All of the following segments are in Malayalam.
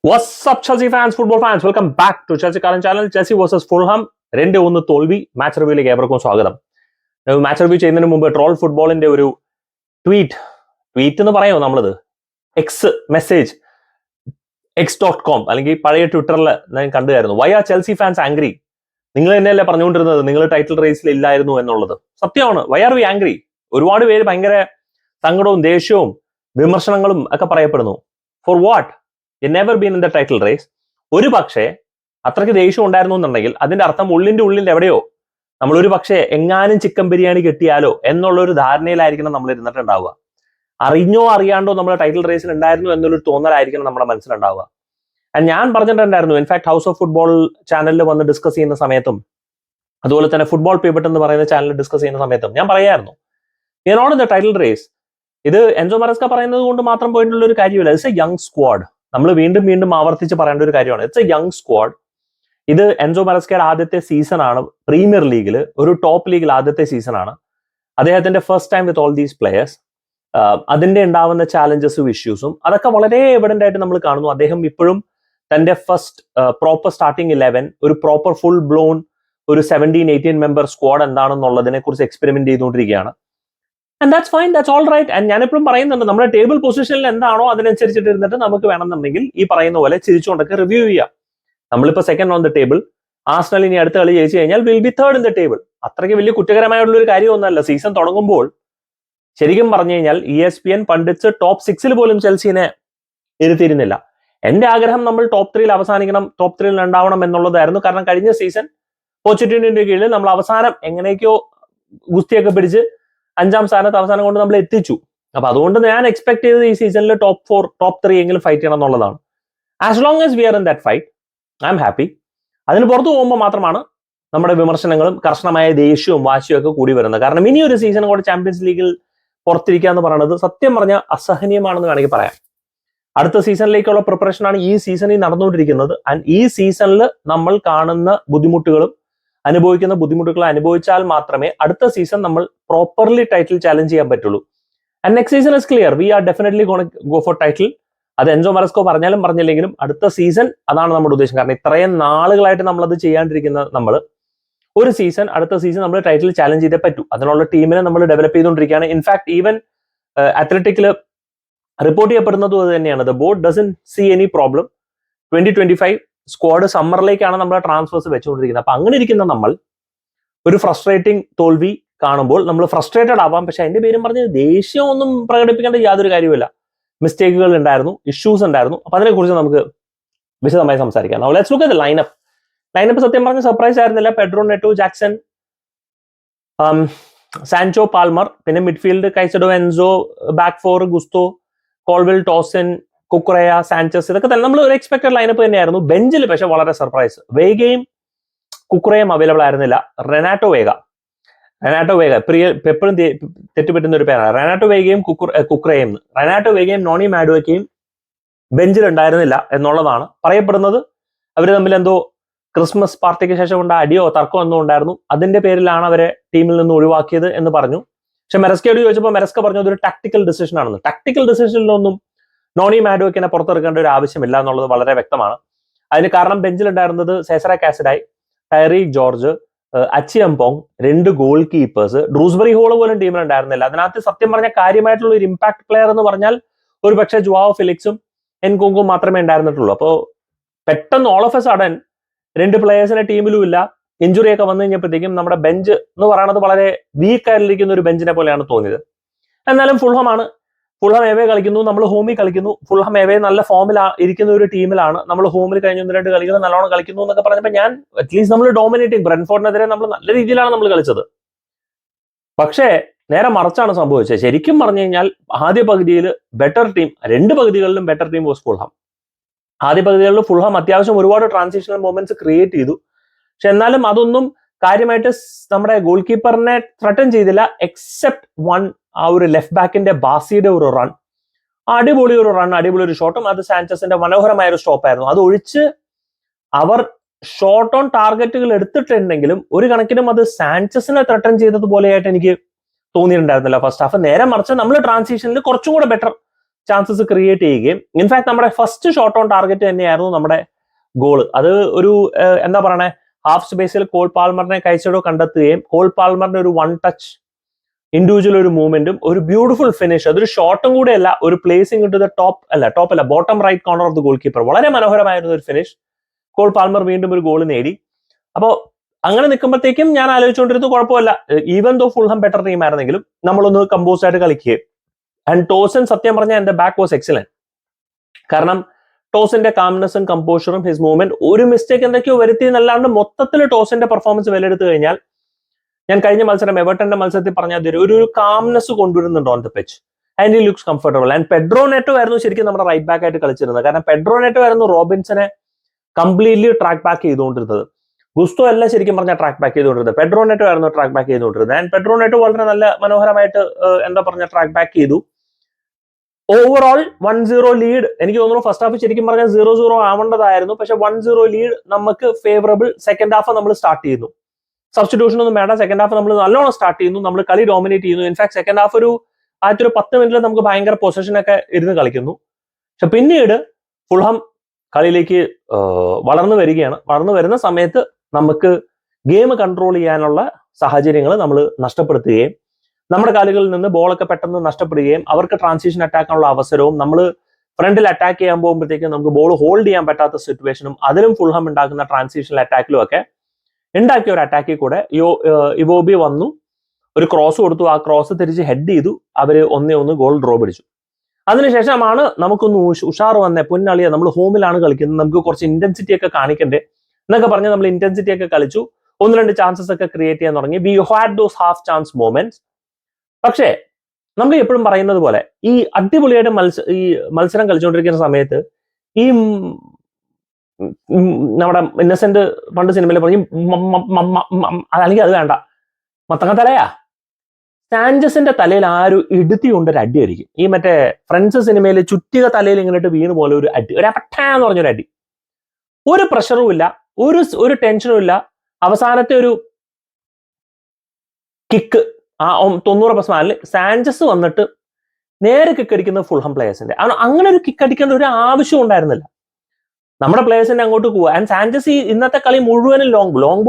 What's up, Chelsea fans, football fans? Welcome back to Chelsea Current Channel. Chelsea vs Fulham 2-1 തോൽവി. മാച്ച് റിവ്യൂയിലേക്ക് ഏവർക്കും സ്വാഗതം. മാച്ച് റിവ്യൂ ചെയ്യുന്നതിന് മുമ്പ് ട്രോൾ ഫുട്ബോളിന്റെ ഒരു ട്വീറ്റ് എന്ന് പറയുമോ നമ്മളത് മെസ്സേജ് x.com അല്ലെങ്കിൽ പഴയ ട്വിറ്ററിൽ ഞാൻ കണ്ടുകായിരുന്നു. Why are Chelsea fans angry? നിങ്ങൾ തന്നെയല്ലേ പറഞ്ഞുകൊണ്ടിരുന്നത് നിങ്ങൾ ടൈറ്റിൽ റേസിൽ ഇല്ലായിരുന്നു എന്നുള്ളത്. സത്യമാണ്. Why are we angry? ഒരുപാട് പേര് ഭയങ്കര സങ്കടവും ദേഷ്യവും വിമർശനങ്ങളും ഒക്കെ പറയപ്പെടുന്നു. For what? Never been in the title race. ഒരു പക്ഷേ അത്രയ്ക്ക് ദേഷ്യം ഉണ്ടായിരുന്നു എന്നുണ്ടെങ്കിൽ അതിന്റെ അർത്ഥം ഉള്ളിൽ എവിടെയോ നമ്മൾ ഒരു പക്ഷേ എങ്ങാനും ചിക്കൻ ബിരിയാണി കിട്ടിയാലോ എന്നുള്ള ഒരു ധാരണയിലായിരിക്കണം നമ്മൾ ഇരുന്നിട്ടുണ്ടാവുക. അറിഞ്ഞോ അറിയാണ്ടോ നമ്മൾ ടൈറ്റിൽ റേസിൽ ഉണ്ടായിരുന്നു എന്നൊരു തോന്നലായിരിക്കണം നമ്മുടെ മനസ്സിലുണ്ടാവുക. ഞാൻ പറഞ്ഞിട്ടുണ്ടായിരുന്നു, ഇൻഫാക്ട് ഹൗസ് ഓഫ് ഫുട്ബോൾ ചാനലിൽ വന്ന് ഡിസ്കസ് ചെയ്യുന്ന സമയത്തും അതുപോലെ തന്നെ ഫുട്ബോൾ പിവറ്റ് എന്ന് പറയുന്ന ചാനലിൽ ഡിസ്കസ് ചെയ്യുന്ന സമയത്തും ഞാൻ പറയായിരുന്നു, not in the title race. ഇത് എൻസോ മറസ്ക പറയുന്നത് കൊണ്ട് മാത്രം പോയിട്ടുള്ള ഒരു കാര്യമില്ല. It's a young squad. നമ്മൾ വീണ്ടും ആവർത്തിച്ച് പറയേണ്ട ഒരു കാര്യമാണ്. It's a young squad. ഇത് എൻസോ മറസ്കയുടെ ആദ്യത്തെ സീസൺ ആണ് പ്രീമിയർ ലീഗിൽ, ഒരു ടോപ്പ് ലീഗിൽ ആദ്യത്തെ സീസൺ ആണ്. അദ്ദേഹത്തിന്റെ first time with all these players. അതിന്റെ ഉണ്ടാവുന്ന ചാലഞ്ചസും ഇഷ്യൂസും അതൊക്കെ വളരെ എവിഡന്റ് ആയിട്ട് നമ്മൾ കാണുന്നു. അദ്ദേഹം ഇപ്പോഴും തന്റെ ഫസ്റ്റ് പ്രോപ്പർ സ്റ്റാർട്ടിംഗ് 11, ഒരു പ്രോപ്പർ ഫുൾ ബ്ലോൺ ഒരു 17-18 മെമ്പർ സ്ക്വാഡ് എന്താണെന്നുള്ളതിനെ കുറിച്ച് എക്സ്പെരിമെന്റ് ചെയ്തുകൊണ്ടിരിക്കുകയാണ്. And that's fine, that's all right. And ഞാനെപ്പോഴും പറയുന്നുണ്ട്, നമ്മുടെ ടേബിൾ പൊസിഷനിൽ എന്താണോ അതിനനുസരിച്ചിട്ട് ഇരുന്നിട്ട് നമുക്ക് വേണമെന്നുണ്ടെങ്കിൽ ഈ പറയുന്ന പോലെ ചിരിച്ചുകൊണ്ടൊക്കെ റിവ്യൂ ചെയ്യാം. നമ്മളിപ്പോൾ second on the table. Arsenal ഇനി അടുത്ത കളി ജയിച്ചു കഴിഞ്ഞാൽ will be third in the table. അത്രയ്ക്ക് വലിയ കുറ്റകരമായിട്ടുള്ള ഒരു കാര്യമൊന്നുമല്ല. സീസൺ തുടങ്ങുമ്പോൾ ശരിക്കും പറഞ്ഞു കഴിഞ്ഞാൽ ESPN പണ്ഡിറ്റ്സ് ടോപ്പ് 6 പോലും ചെൽസിനെ ഇരുത്തിയിരുന്നില്ല. എന്റെ ആഗ്രഹം നമ്മൾ ടോപ്പ് 3 അവസാനിക്കണം, ടോപ്പ് 3 ഉണ്ടാവണം എന്നുള്ളതായിരുന്നു. കാരണം കഴിഞ്ഞ സീസൺ പോച്ചറ്റിനോയുടെ കീഴിൽ നമ്മൾ അവസാനം എങ്ങനെയൊക്കെയോ ഗുസ്തിയൊക്കെ പിടിച്ച് 5ാം സ്ഥാനത്ത് അവസാനം കൊണ്ട് നമ്മൾ എത്തിച്ചു. അപ്പൊ അതുകൊണ്ട് ഞാൻ എക്സ്പെക്ട് ചെയ്തത് ഈ സീസണിൽ ടോപ്പ് 4, ടോപ്പ് 3 എങ്കിലും ഫൈറ്റ് ചെയ്യണം എന്നുള്ളതാണ്. As long as we are in that fight, I am happy. അതിന് പുറത്തു പോകുമ്പോൾ മാത്രമാണ് നമ്മുടെ വിമർശനങ്ങളും കർശനമായ ദേഷ്യവും വാശിയും ഒക്കെ കൂടി വരുന്നത്. കാരണം ഇനി ഒരു സീസൺ കൂടെ ചാമ്പ്യൻസ് ലീഗിൽ പുറത്തിരിക്കുക എന്ന് പറയുന്നത് സത്യം പറഞ്ഞാൽ അസഹനീയമാണെന്ന് വേണമെങ്കിൽ പറയാം. അടുത്ത സീസണിലേക്കുള്ള പ്രിപ്പറേഷനാണ് ഈ സീസണിൽ നടന്നുകൊണ്ടിരിക്കുന്നത്. ആൻഡ് ഈ സീസണിൽ നമ്മൾ കാണുന്ന ബുദ്ധിമുട്ടുകളും അനുഭവിക്കുന്ന ബുദ്ധിമുട്ടുകൾ അനുഭവിച്ചാൽ മാത്രമേ അടുത്ത സീസൺ നമ്മൾ പ്രോപ്പർലി ടൈറ്റിൽ ചാലഞ്ച് ചെയ്യാൻ പറ്റുള്ളൂ. And next season is clear, we are definitely go for title. അത് എൻസോ മറസ്കോ പറഞ്ഞാലും പറഞ്ഞില്ലെങ്കിലും അടുത്ത സീസൺ അതാണ് നമ്മുടെ ഉദ്ദേശം. കാരണം ഇത്രയും നാളുകളായിട്ട് നമ്മളത് ചെയ്യാണ്ടിരിക്കുന്ന നമ്മൾ ഒരു സീസൺ, അടുത്ത സീസൺ നമ്മൾ ടൈറ്റിൽ ചാലഞ്ച് ചെയ്തേ പറ്റൂ. അതിനുള്ള ടീമിനെ നമ്മൾ ഡെവലപ്പ് ചെയ്തുകൊണ്ടിരിക്കുകയാണ്. ഇൻഫാക്ട് ഈവൻ അത്ലറ്റിക്കിൽ റിപ്പോർട്ട് ചെയ്യപ്പെടുന്നതും അത് തന്നെയാണ്. The board doesn't see any problem. 2025 squad സമ്മറിലേക്കാണ് നമ്മൾ ട്രാൻസ്ഫേഴ്സ് വെച്ചുകൊണ്ടിരിക്കുന്നത്. അപ്പൊ അങ്ങനെ ഇരിക്കുന്ന നമ്മൾ ഒരു ഫ്രസ്ട്രേറ്റിംഗ് തോൽവി കാണുമ്പോൾ നമ്മൾ ഫ്രസ്ട്രേറ്റഡ് ആവാം. പക്ഷെ അതിന്റെ പേരും പറഞ്ഞ് ദേഷ്യം ഒന്നും പ്രകടിപ്പിക്കേണ്ട യാതൊരു കാര്യമില്ല. മിസ്റ്റേക്കുകൾ ഉണ്ടായിരുന്നു, ഇഷ്യൂസ് ഉണ്ടായിരുന്നു. അപ്പൊ അതിനെക്കുറിച്ച് നമുക്ക് വിശദമായി സംസാരിക്കാം. Now let's look at the lineup സത്യം പറഞ്ഞ സർപ്രൈസ് ആയിരുന്നില്ല. Pedro Neto, Jackson, Sancho, Palmer, പിന്നെ midfield Caicedo, Enzo, back four Gusto, Colwill, Tosin, Cucurella, Sanchez, ഇതൊക്കെ തന്നെ നമ്മൾ ഒരു എക്സ്പെക്ടഡ് ലൈനപ്പ് തന്നെയായിരുന്നു. ബെഞ്ചിൽ പക്ഷെ വളരെ സർപ്രൈസ്, വേഗയും കുക്കുറയും അവൈലബിൾ ആയിരുന്നില്ല. റെനാറ്റോ വേഗ എപ്പോഴും തെറ്റുപറ്റുന്ന ഒരു പേരാണ്. റെനാറ്റോ വേഗയും കുക്കുറയും. റെനാറ്റോ വേഗയും നോണി മാഡുവയ്ക്കയും ബെഞ്ചിൽ ഉണ്ടായിരുന്നില്ല എന്നുള്ളതാണ് പറയപ്പെടുന്നത്. അവർ തമ്മിൽ എന്തോ ക്രിസ്മസ് പാർട്ടിക്ക് ശേഷം ഉണ്ടായ അടിയോ തർക്കമോ എന്തോ ഉണ്ടായിരുന്നു. അതിന്റെ പേരിലാണ് അവരെ ടീമിൽ നിന്ന് ഒഴിവാക്കിയത് എന്ന് പറഞ്ഞു. പക്ഷെ മെറസ്കയോട് ചോദിച്ചപ്പോൾ മെറസ്ക പറഞ്ഞു അതൊരു ടാക്ടിക്കൽ ഡിസിഷൻ ആണെന്ന്. ടാക്ടിക്കൽ ഡിസിഷനിലൊന്നും നോണി മാഡുവയ്ക്കിനെ പുറത്തിറക്കേണ്ട ഒരു ആവശ്യമില്ല എന്നുള്ളത് വളരെ വ്യക്തമാണ്. അതിന് കാരണം ബെഞ്ചിലുണ്ടായിരുന്നത് Cesare Casadei, Tyrique George, Acheampong, 2 goalkeepers, Dewsbury Hall പോലും ടീമിലുണ്ടായിരുന്നില്ല. അതിനകത്ത് സത്യം പറഞ്ഞ കാര്യമായിട്ടുള്ള ഒരു ഇമ്പാക്ട് പ്ലെയർ എന്ന് പറഞ്ഞാൽ ഒരു പക്ഷേ ജുവാവോ ഫെലിക്സും എൻകുങ്കും മാത്രമേ ഉണ്ടായിരുന്നിട്ടുള്ളൂ. അപ്പോൾ പെട്ടെന്ന് ഓൾ ഓഫ് എ സഡൻ 2 പ്ലേയേഴ്സിനെ ടീമിലും ഇല്ല. ഇഞ്ചുറി ഒക്കെ വന്നു കഴിഞ്ഞപ്പോഴത്തേക്കും നമ്മുടെ ബെഞ്ച് എന്ന് പറയുന്നത് വളരെ വീക്ക് ആയിരിക്കുന്ന ഒരു ബെഞ്ചിനെ പോലെയാണ് തോന്നിയത്. എന്നാലും ഫുൾഹാം എവേ കളിക്കുന്നു, നമ്മൾ ഹോമിൽ കളിക്കുന്നു. ഫുൾഹാം എവേ നല്ല ഫോമിൽ ഇരിക്കുന്ന ഒരു ടീമിലാണ്. നമ്മൾ ഹോമിൽ കഴിഞ്ഞ 1-2 കളികൾ നല്ലോണം കളിക്കുന്നു എന്നൊക്കെ പറഞ്ഞപ്പോൾ ഞാൻ അറ്റ്ലീസ്റ്റ് നമ്മൾ ഡോമിനേറ്റിംഗ്, ബ്രെൻഫോർഡിനെതിരെ നമ്മൾ നല്ല രീതിയിലാണ് നമ്മൾ കളിച്ചത്. പക്ഷേ നേരെ മറിച്ചാണ് സംഭവിച്ചത്. ശരിക്കും പറഞ്ഞു കഴിഞ്ഞാൽ ആദ്യ പകുതിയിൽ ബെറ്റർ ടീം, 2 പകുതികളിലും ബെറ്റർ ടീം വാസ് ഫുൾഹാം. ആദ്യ പകുതികളിൽ ഫുൾഹാം അത്യാവശ്യം ഒരുപാട് ട്രാൻസിഷണൽ മൊമെന്റ്സ് ക്രിയേറ്റ് ചെയ്തു. പക്ഷെ എന്നാലും അതൊന്നും കാര്യമായിട്ട് നമ്മുടെ ഗോൾ കീപ്പറിനെ ത്രട്ടൻ ചെയ്തില്ല. എക്സെപ്റ്റ് വൺ, ആ ഒരു ലെഫ്റ്റ് ബാക്കിന്റെ ബാസിയുടെ ഒരു റൺ, അടിപൊളി ഒരു ഷോട്ടും അത് സാൻചസിന്റെ മനോഹരമായ ഒരു സ്റ്റോപ്പായിരുന്നു. അത് ഒഴിച്ച് അവർ ഷോട്ട് ഓൺ ടാർഗറ്റുകൾ എടുത്തിട്ടുണ്ടെങ്കിലും ഒരു കണക്കിനും അത് സാൻചസിനെ ത്രട്ടൻ ചെയ്തതുപോലെയായിട്ട് എനിക്ക് തോന്നിയിട്ടുണ്ടായിരുന്നില്ല ഫസ്റ്റ് ഹാഫ്. നേരെ മറിച്ച് നമ്മൾ ട്രാൻസിഷനിൽ കുറച്ചും കൂടെ ബെറ്റർ ചാൻസസ് ക്രിയേറ്റ് ചെയ്യുകയും ഇൻഫാക്ട് നമ്മുടെ ഫസ്റ്റ് ഷോട്ട് ഓൺ ടാർഗറ്റ് തന്നെയായിരുന്നു നമ്മുടെ ഗോള്. അത് ഒരു എന്താ പറയണേ, ഹാഫ് സ്പേസിൽ കോൾ പാൽമറിനെ കൈസഡോ കണ്ടെത്തുകയും കോൾ പാൽമറിന്റെ ഒരു വൺ ടച്ച് ഇൻഡിവിജ്വൽ ഒരു മൂവ്മെന്റും ഒരു ബ്യൂട്ടിഫുൾ ഫിനിഷ്, അതൊരു ഷോട്ടും കൂടെ അല്ല, ഒരു പ്ലേസിംഗ് ടു ദ ടോപ്പ് അല്ല bottom right corner of the goalkeeper. വളരെ മനോഹരമായിരുന്ന ഒരു ഫിനിഷ്. കോൾ പാൽമർ വീണ്ടും ഒരു ഗോൾ നേടി. അപ്പോൾ അങ്ങനെ നിൽക്കുമ്പോഴത്തേക്കും ഞാൻ ആലോചിച്ചുകൊണ്ടിരുന്നു, കുഴപ്പമില്ല, even though Fulham better team ആയിരുന്നെങ്കിലും നമ്മളൊന്ന് കമ്പോസ്ഡ് ആയിട്ട് കളിക്കുകയും. ആൻഡ് ടോസൻ സത്യം പറഞ്ഞാൽ എന്റെ ബാക്ക് വാസ് എക്സലന്റ്. കാരണം ടോസിന്റെ കാംനെസ്സും കമ്പോഷറും ഹിസ് മൂവ്മെന്റ്, ഒരു മിസ്റ്റേക്ക് എന്തൊക്കെയോ വരുത്തി എന്നല്ലാണ്ട് മൊത്തത്തിൽ ടോസിന്റെ പെർഫോമൻസ് വിലയിരുത്തു കഴിഞ്ഞാൽ, ഞാൻ കഴിഞ്ഞ മത്സരം എവർട്ടന്റെ മത്സരത്തിൽ പറഞ്ഞാൽ ഒരു കാംനെസ് കൊണ്ടുവരുന്നുണ്ട് on the pitch and he looks comfortable. And Pedro നെറ്റോ ആയിരുന്നു ശരിക്കും നമ്മുടെ റൈറ്റ് ബാക്ക് ആയിട്ട് കളിച്ചിരുന്നത്. കാരണം പെഡ്രോ നെറ്റോ ആയിരുന്നു റോബിൻസനെ കംപ്ലീറ്റ്ലി ട്രാക്ക് ബാക്ക് ചെയ്തുകൊണ്ടിരുന്നത്. ഗുസ്തോ അല്ല ശരിക്കും പറഞ്ഞാൽ ട്രാക്ക് ബാക്ക് ചെയ്തുകൊണ്ടിരുന്നത്, പെഡ്രോ നെറ്റോ ആയിരുന്നു ട്രാക്ക് ബാക്ക് ചെയ്തുകൊണ്ടിരുന്നത്. ആൻഡ് പെഡ്രോ നെറ്റോ വളരെ നല്ല മനോഹരമായിട്ട് എന്താ പറഞ്ഞ ട്രാക്ക് ബാക്ക് ചെയ്തു. Overall 1-0 lead. എനിക്ക് തോന്നുന്നു ഫസ്റ്റ് ഹാഫ് ശരിക്കും പറഞ്ഞാൽ 0-0 ആവേണ്ടതായിരുന്നു, പക്ഷെ 1-0 ലീഡ് നമുക്ക് ഫേവറബിൾ. സെക്കൻഡ് ഹാഫ് നമ്മൾ സ്റ്റാർട്ട് ചെയ്യുന്നു, സബ്സ്റ്റിറ്റ്യൂഷൻ ഒന്നും വേണ്ട, സെക്കൻഡ് ഹാഫ് നമ്മൾ നല്ലോണം സ്റ്റാർട്ട് ചെയ്യുന്നു, നമ്മൾ കളി ഡോമിനേറ്റ് ചെയ്യുന്നു. ഇൻഫാക്ട് സെക്കൻഡ് ഹാഫ് ആദ്യത്തെ ഒരു 10 മിനിറ്റിൽ നമുക്ക് ഭയങ്കര പൊസിഷൻ ഒക്കെ ഇരുന്ന് കളിക്കുന്നു. പക്ഷെ പിന്നീട് ഫുൾഹാം കളിയിലേക്ക് വളർന്നു വരികയാണ്. വളർന്നു വരുന്ന സമയത്ത് നമുക്ക് ഗെയിം കൺട്രോൾ ചെയ്യാനുള്ള സാഹചര്യങ്ങൾ നമ്മൾ നഷ്ടപ്പെടുത്തുകയും, നമ്മുടെ കാലുകളിൽ നിന്ന് ബോളൊക്കെ പെട്ടെന്ന് നഷ്ടപ്പെടുകയും, അവർക്ക് ട്രാൻസിഷൻ അറ്റാക്കാനുള്ള അവസരവും, നമ്മൾ ഫ്രണ്ടിൽ അറ്റാക്ക് ചെയ്യാൻ പോകുമ്പോഴത്തേക്കും നമുക്ക് ബോൾ ഹോൾഡ് ചെയ്യാൻ പറ്റാത്ത സിറ്റുവേഷനും, അതിലും ഫുൾഹാം ഉണ്ടാക്കുന്ന ട്രാൻസിഷണൽ അറ്റാക്കിലും ഒക്കെ ഉണ്ടാക്കിയ ഒരു അറ്റാക്കിൽ കൂടെ ഇവോബി വന്നു, ഒരു ക്രോസ് കൊടുത്തു, ആ ക്രോസ് തിരിച്ച് ഹെഡ് ചെയ്തു, അവര് 1-1 ഗോൾ ഡ്രോ പിടിച്ചു. അതിനുശേഷമാണ് നമുക്കൊന്ന് ഉഷാർ വന്നേ, പൊന്നളിയ നമ്മൾ ഹോമിലാണ് കളിക്കുന്നത്, നമുക്ക് കുറച്ച് ഇന്റൻസിറ്റി ഒക്കെ കാണിക്കണ്ടേ എന്നൊക്കെ പറഞ്ഞ് നമ്മൾ ഇന്റൻസിറ്റി ഒക്കെ കളിച്ചു, 1-2 ചാൻസസ് ഒക്കെ ക്രിയേറ്റ് ചെയ്യാൻ തുടങ്ങി. We had those half chance moments. പക്ഷേ നമ്മൾ എപ്പോഴും പറയുന്നത് പോലെ ഈ അടിപൊളിയായിട്ട് ഈ മത്സരം കളിച്ചുകൊണ്ടിരിക്കുന്ന സമയത്ത് ഈ നമ്മുടെ ഇന്നസെന്റ് പണ്ട് സിനിമയിൽ പറഞ്ഞു അല്ലെങ്കിൽ അത് വേണ്ട, മത്തങ്ങ തലയാ, സാഞ്ചസിന്റെ തലയിൽ ആ ഒരു ഇടുത്തി കൊണ്ടൊരു അടി അടിക്കും. ഈ മറ്റേ ഫ്രണ്ട്സ് സിനിമയിൽ ചുറ്റിക തലയിൽ ഇങ്ങോട്ട് വീണ് പോലെ ഒരു അടി, ഒരു അപട്ടാന്ന് പറഞ്ഞൊരു അടി. ഒരു പ്രഷറും ഇല്ല, ഒരു ടെൻഷനും ഇല്ല. അവസാനത്തെ ഒരു കിക്ക് ആ 90% സാഞ്ചസ് വന്നിട്ട് നേരെ കിക്ക് അടിക്കുന്നത് ഫുൾഹാം പ്ലേയേഴ്സിന്റെ. അങ്ങനെ ഒരു കിക്ക് അടിക്കേണ്ട ഒരു ആവശ്യം ഉണ്ടായിരുന്നില്ല, നമ്മുടെ പ്ലേയേഴ്സിന്റെ അങ്ങോട്ട് പോവുക. ആൻഡ് സാഞ്ചസ് ഈ ഇന്നത്തെ കളി മുഴുവനും ലോങ്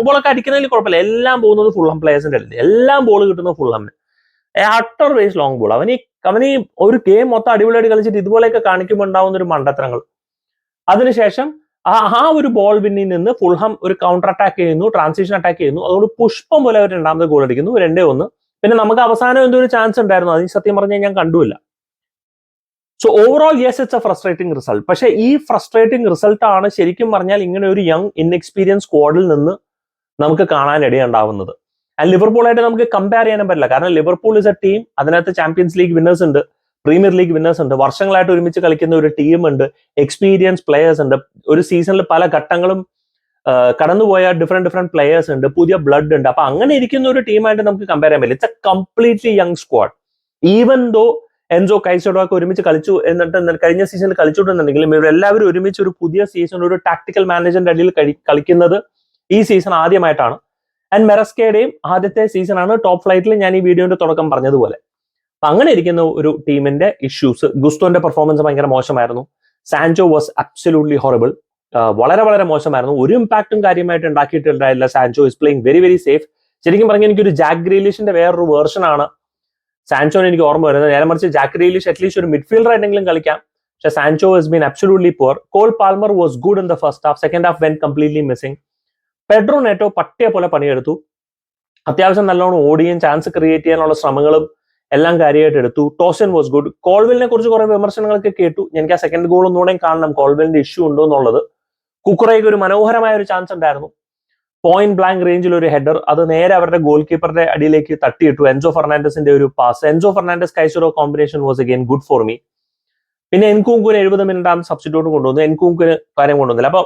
ബോളൊക്കെ അടിക്കുന്നതിൽ കുഴപ്പമില്ല, എല്ലാം പോകുന്നത് ഫുൾഹാം പ്ലേയേഴ്സിന്റെ അടുത്ത്, എല്ലാം ബോൾ കിട്ടുന്നത് ഫുൾഹാമിന്. Utter waste long ball. അവന് ഒരു ഗെയിം മൊത്തം അടിപൊളിയായിട്ട് കളിച്ചിട്ട് ഇതുപോലെയൊക്കെ കാണിക്കുമ്പോൾ ഉണ്ടാവുന്ന ഒരു മണ്ടത്തരങ്ങൾ. അതിനുശേഷം ആ ഒരു ബോൾ വിന്നിൽ നിന്ന് ഫുൾഹാം ഒരു കൗണ്ടർ അറ്റാക്ക് ചെയ്യുന്നു, ട്രാൻസിഷൻ അറ്റാക്ക് ചെയ്യുന്നു. അതുകൊണ്ട് പുഷ്പം പോലെ അവർ രണ്ടാമത്തെ ഗോൾ അടിക്കുന്നു, 2-1. പിന്നെ നമുക്ക് അവസാനം എന്തോ ഒരു ചാൻസ് ഉണ്ടായിരുന്നു, അതിന് സത്യം പറഞ്ഞാൽ ഞാൻ കണ്ടുമില്ല. So overall yes it's a frustrating result. പക്ഷേ ഈ ഫ്രസ്ട്രേറ്റിംഗ് റിസൾട്ട് ആണ് ശരിക്കും പറഞ്ഞാൽ ഇങ്ങനെ ഒരു യങ് ഇൻഎക്സ്പീരിയൻസ് സ്ക്വാഡിൽ നിന്ന് നമുക്ക് കാണാൻ ഇടയുണ്ടാവുന്നത്. ആൻഡ് ലിവർപൂളായിട്ട് നമുക്ക് കമ്പയർ ചെയ്യാനും പറ്റില്ല. കാരണം ലിവർപൂൾ ഇസ് എ ടീം, അതിനകത്ത് ചാമ്പ്യൻസ് ലീഗ് വിന്നേഴ്സ് ഉണ്ട്, പ്രീമിയർ ലീഗ് വിന്നേഴ്സ് ഉണ്ട്, വർഷങ്ങളായിട്ട് ഒരുമിച്ച് കളിക്കുന്ന ഒരു ടീം ഉണ്ട്, എക്സ്പീരിയൻസ് പ്ലേയേഴ്സ് ഉണ്ട്, ഒരു സീസണിൽ പല ഘട്ടങ്ങളും കടന്നുപോയ ഡിഫറെന്റ് പ്ലേയേഴ്സ് ഉണ്ട്, പുതിയ ബ്ലഡ് ഉണ്ട്. അപ്പൊ അങ്ങനെ ഇരിക്കുന്ന ഒരു ടീമായിട്ട് നമുക്ക് കമ്പയർ ചെയ്യാൻ പറ്റില്ല. It's a completely young squad. Even though Enzo Caicedo ഒക്കെ ഒരുമിച്ച് കളിച്ചു, എന്നിട്ട് കഴിഞ്ഞ സീസണിൽ കളിച്ചിട്ടുണ്ടെങ്കിലും ഇവരെല്ലാവരും ഒരുമിച്ച് ഒരു പുതിയ സീസൺ ഒരു ടാക്ടിക്കൽ മാനേജറിന്റെ അടിയിൽ കളിക്കുന്നത് ഈ സീസൺ ആദ്യമായിട്ടാണ്. ആൻഡ് മെറസ്കയുടെയും ആദ്യത്തെ സീസണാണ് ടോപ്പ് ഫ്ലൈറ്റിൽ ഞാൻ ഈ വീഡിയോന്റെ തുടക്കം പറഞ്ഞതുപോലെ. അപ്പൊ അങ്ങനെ ഇരിക്കുന്ന ഒരു ടീമിന്റെ ഇഷ്യൂസ്. ഗുസ്തോന്റെ പെർഫോമൻസ് ഭയങ്കര മോശമായിരുന്നു. Sancho was absolutely horrible. വളരെ വളരെ മോശമായിരുന്നു, ഒരു ഇമ്പാക്റ്റും കാര്യമായിട്ട് ഉണ്ടാക്കിയിട്ടുണ്ടായില്ല. Sancho is playing very very safe. ശരിക്കും പറഞ്ഞാൽ എനിക്കൊരു ജാക്ക് ഗ്രീലിഷിന്റെ വേറൊരു വേർഷനാണ് സാൻചോനെ എനിക്ക് ഓർമ്മ വരുന്നത്. നേരെ മറിച്ച് ജാക്ക് ഗ്രീലിഷ് അറ്റ്ലീസ്റ്റ് ഒരു മിഡ്ഫീൽഡർ ആയിട്ടെങ്കിലും കളിക്കാം, പക്ഷെ Sancho has been absolutely poor. Cole Palmer was good in the first half, second half went completely missing. Pedro Neto പട്ടിയെ പോലെ പണിയെടുത്തു, അത്യാവശ്യം നല്ലോണം ഓടിയും ചാൻസ് ക്രിയേറ്റ് ചെയ്യാനുള്ള ശ്രമങ്ങളും എല്ലാം കാര്യമായിട്ട് എടുത്തു. Tosun was good. കോൾവെലിനെ കുറിച്ച് കുറെ വിമർശനങ്ങളൊക്കെ കേട്ടു. എനിക്ക് ആ സെക്കൻഡ് ഗോൾ ഒന്നുകൂടെ കാണണം, കോൾവെലിന്റെ ഇഷ്യൂ ഉണ്ടോ എന്നുള്ളത്. കുക്കുറയ്ക്ക് ഒരു മനോഹരമായ ഒരു ചാൻസ് ഉണ്ടായിരുന്നു, പോയിന്റ് ബ്ലാങ്ക് റേഞ്ചിൽ ഒരു ഹെഡർ, അത് നേരെ അവരുടെ ഗോൾ കീപ്പറുടെ അടിയിലേക്ക് തട്ടിയിട്ടു. എൻസോ ഫെർണാണ്ടസിന്റെ ഒരു pass, Enzo Fernandez Caicedo combination was again good for me. പിന്നെ എൻകൂങ്കുവിന് 70 മിനിറ്റ് സബ്സ്റ്റിറ്റ്യൂട്ട് കൊണ്ടുവന്നു, എൻകൂങ്കുവിന് കാര്യം കൊണ്ടുവന്നില്ല. അപ്പൊ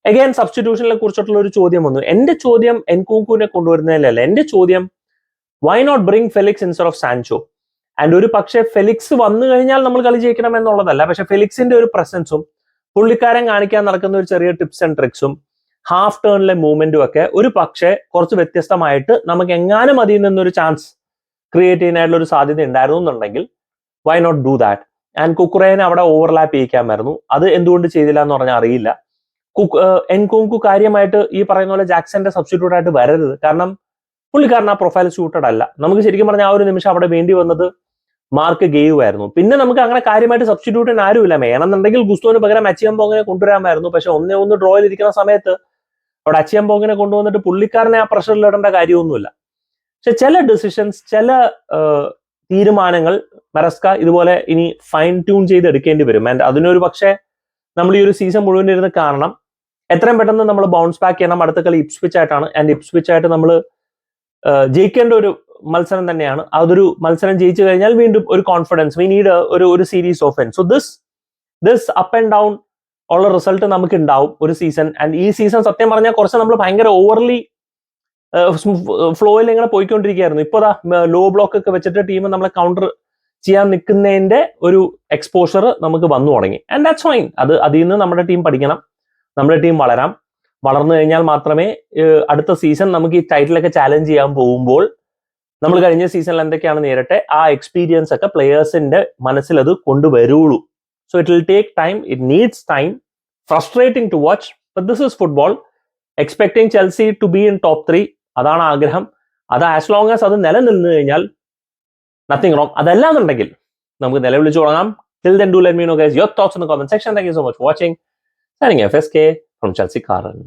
അഗൈൻ സബ്സ്റ്റിറ്റ്യൂഷനെ കുറിച്ചിട്ടുള്ള ഒരു ചോദ്യം വന്നു. എന്റെ ചോദ്യം എൻകൂങ്കുവിനെ കൊണ്ടുവരുന്നതിലല്ല, എന്റെ ചോദ്യം why not bring Felix instead of Sancho. And ഒരു പക്ഷേ ഫെലിക്സ് വന്നു കഴിഞ്ഞാൽ നമ്മൾ കളി ജയിക്കണം എന്നുള്ളതല്ല, പക്ഷെ ഫെലിക്സിന്റെ ഒരു പ്രസൻസും പുള്ളിക്കാരൻ കാണിക്കാൻ നടക്കുന്ന ഒരു ചെറിയ ടിപ്സ് ആൻഡ് ട്രിക്സും ഹാഫ് ടേണിലെ മൂവ്മെന്റും ഒക്കെ ഒരു പക്ഷേ കുറച്ച് വ്യത്യസ്തമായിട്ട് നമുക്ക് എങ്ങാനും അതിൽ നിന്നൊരു ചാൻസ് ക്രിയേറ്റ് ചെയ്യാനായിട്ടുള്ള ഒരു സാധ്യത ഉണ്ടായിരുന്നു എന്നുണ്ടെങ്കിൽ why not do that? And കുക്കുറേനെ അവിടെ ഓവർലാപ്പ് ചെയ്യിക്കാമായിരുന്നു. അത് എന്തുകൊണ്ട് ചെയ്തില്ല എന്ന് പറഞ്ഞാൽ അറിയില്ല. എൻകോങ്കു കാര്യമായിട്ട് ഈ പറയുന്ന പോലെ ജാക്സന്റെ സബ്സ്റ്റിറ്റ്യൂട്ട് ആയിട്ട് വരരുത്. കാരണം പുള്ളിക്കാരൻ ആ പ്രൊഫൈൽ സൂട്ടഡ് അല്ല. നമുക്ക് ശരിക്കും പറഞ്ഞാൽ ആ ഒരു നിമിഷം അവിടെ വേണ്ടി വന്നത് മാർക്ക് ഗെയ്വ് ആയിരുന്നു. പിന്നെ നമുക്ക് അങ്ങനെ കാര്യമായിട്ട് സബ്സ്റ്റിറ്റ്യൂട്ടിന് ആരുമില്ല. വേണമെന്നുണ്ടെങ്കിൽ ഗുസ്തോന് പകരം അച്ചിയംബോങ്ങിനെ കൊണ്ടുവരാമായിരുന്നു. പക്ഷെ 1-1 ഡ്രോയിലിരിക്കുന്ന സമയത്ത് അവിടെ അച്ചിയംബോങ്ങിനെ കൊണ്ടുവന്നിട്ട് പുള്ളിക്കാരനെ ആ പ്രഷറിൽ ഇടേണ്ട കാര്യമൊന്നുമില്ല. പക്ഷെ ചില ഡിസിഷൻസ്, ചില തീരുമാനങ്ങൾ മറസ്ക ഇതുപോലെ ഇനി ഫൈൻ ട്യൂൺ ചെയ്ത് എടുക്കേണ്ടി വരും. ആൻഡ് അതിനൊരു പക്ഷേ നമ്മൾ ഈ ഒരു സീസൺ മുഴുവൻ ഇരുന്ന് കാണണം. എത്രയും പെട്ടെന്ന് നമ്മൾ ബൗൺസ് ബാക്ക് ചെയ്യണം. അടുത്ത കളി ഇപ്സ്വിച്ച് ആയിട്ടാണ്. ആൻഡ് ഇപ്സ്വിച്ച് ആയിട്ട് നമ്മൾ ജയിക്കേണ്ട ഒരു മത്സരം തന്നെയാണ്. അതൊരു മത്സരം ജയിച്ചു കഴിഞ്ഞാൽ വീണ്ടും ഒരു കോൺഫിഡൻസ്, വി നീഡ് ഒരു series of so this up and down ഉള്ള റിസൾട്ട് നമുക്ക് ഉണ്ടാവും ഒരു സീസൺ. ആൻഡ് ഈ സീസൺ സത്യം പറഞ്ഞാൽ കുറച്ച് നമ്മൾ ഭയങ്കര ഓവർലി ഫ്ലോയിൽ ഇങ്ങനെ പോയിക്കൊണ്ടിരിക്കുകയായിരുന്നു. ഇപ്പൊ ലോ ബ്ലോക്ക് ഒക്കെ വെച്ചിട്ട് ടീം നമ്മളെ കൗണ്ടർ ചെയ്യാൻ നിൽക്കുന്നതിന്റെ ഒരു എക്സ്പോഷർ നമുക്ക് വന്നു തുടങ്ങി. And that's fine. അതിൽ നിന്ന് നമ്മുടെ ടീം പഠിക്കണം, നമ്മുടെ ടീം വളർന്നു കഴിഞ്ഞാൽ മാത്രമേ അടുത്ത സീസൺ നമുക്ക് ഈ ടൈറ്റിലൊക്കെ ചാലഞ്ച് ചെയ്യാൻ പോകുമ്പോൾ നമ്മൾ കഴിഞ്ഞ സീസണിൽ എന്തൊക്കെയാണ് നേരിട്ടെ ആ എക്സ്പീരിയൻസ് ഒക്കെ പ്ലെയേഴ്സിന്റെ മനസ്സിൽ അത് കൊണ്ടുവരുള്ളൂ. So it will take time, it needs time. Frustrating to watch, but this is football. Expecting Chelsea to be in top 3, അതാണ് ആഗ്രഹം. അത് ആസ് ലോങ് ആസ് അത് നിലനിന്ന് കഴിഞ്ഞാൽ നത്തിങ് റോങ്. അതല്ലാന്നുണ്ടെങ്കിൽ നമുക്ക് നിലവിളിച്ചു തുടങ്ങാം. Till then, do let me know guys your thoughts in the comment section. Thank you so much for watching. Signing FSK from Chelsea Karan.